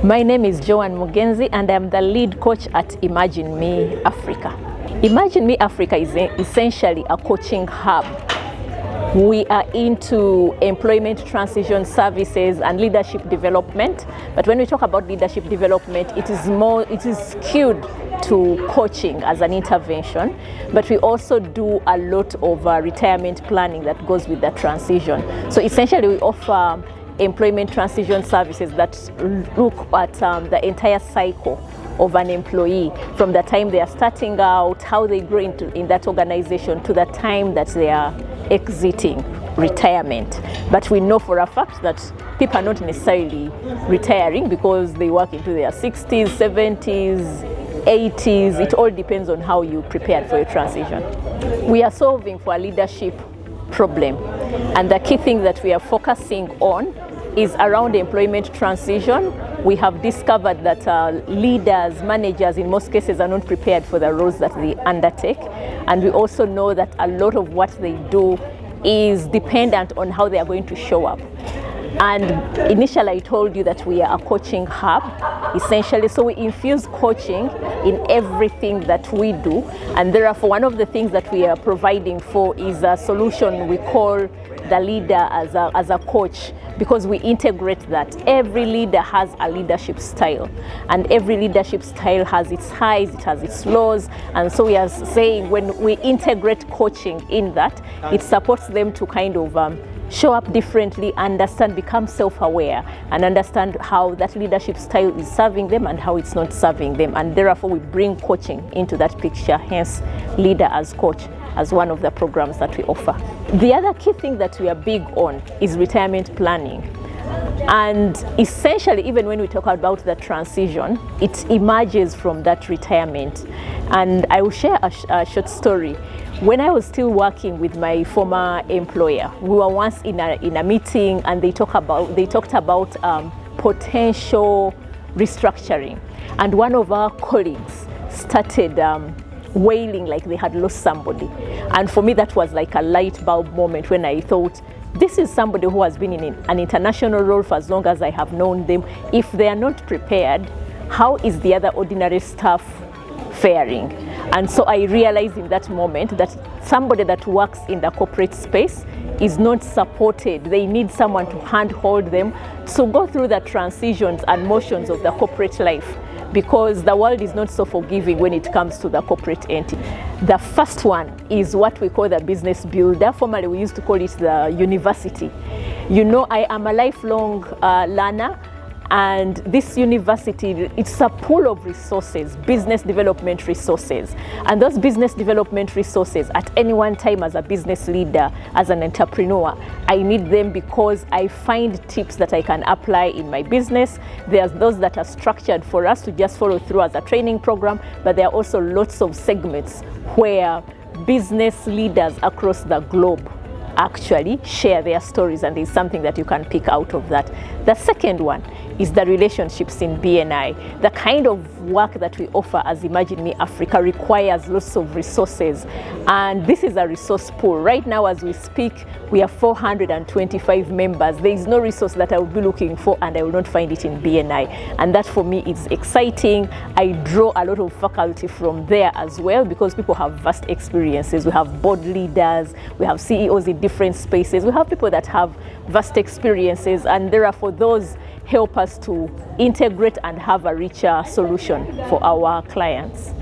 My name is Joan Mugenzi and I'm the lead coach at Imagine Me Africa. Imagine Me Africa is essentially a coaching hub. We are into employment transition services and leadership development. But when we talk about leadership development, it is skewed to coaching as an intervention. But we also do a lot of retirement planning that goes with the transition. So essentially we offer employment transition services that look at the entire cycle of an employee, from the time they are starting out, how they grow in that organization, to the time that they are exiting retirement. But we know for a fact that people are not necessarily retiring because they work into their 60s, 70s, 80s. It all depends on how you prepared for your transition. We are solving for a leadership problem, and the key thing that we are focusing on is around employment transition. We have discovered that leaders, managers in most cases are not prepared for the roles that they undertake, and we also know that a lot of what they do is dependent on how they are going to show up. And initially I told you that we are a coaching hub, essentially, so we infuse coaching in everything that we do, and therefore one of the things that we are providing for is a solution we call the leader as a coach, because we integrate that. Every leader has a leadership style, and every leadership style has its highs, it has its lows, and so we are saying when we integrate coaching in that, it supports them to kind of show up differently, understand, become self-aware, and understand how that leadership style is serving them and how it's not serving them. And therefore we bring coaching into that picture, hence Leader as Coach as one of the programs that we offer. The other key thing that we are big on is retirement planning. And essentially, even when we talk about the transition, it emerges from that retirement. And I will share a short story. When I was still working with my former employer, we were once in a meeting, and they talked about potential restructuring. And one of our colleagues started wailing like they had lost somebody. And for me, that was like a light bulb moment when I thought, this is somebody who has been in an international role for as long as I have known them. If they are not prepared, how is the other ordinary staff faring? And so I realized in that moment that somebody that works in the corporate space is not supported. They need someone to handhold them to go through the transitions and motions of the corporate life, because the world is not so forgiving when it comes to the corporate entity. The first one is what we call the business builder. Formerly we used to call it the university. You know, I am a lifelong learner, and this university, it's a pool of resources, business development resources. And those business development resources, at any one time as a business leader, as an entrepreneur, I need them because I find tips that I can apply in my business. There's those that are structured for us to just follow through as a training program, but there are also lots of segments where business leaders across the globe actually share their stories, and there's something that you can pick out of that. The second one is the relationships in BNI. The kind of work that we offer as Imagine Me Africa requires lots of resources, and this is a resource pool. Right now as we speak, we have 425 members. There is no resource that I will be looking for and I will not find it in BNI, and that for me is exciting. I draw a lot of faculty from there as well, because people have vast experiences. We have board leaders, we have CEOs in different spaces, we have people that have vast experiences, and therefore those help us to integrate and have a richer solution for our clients.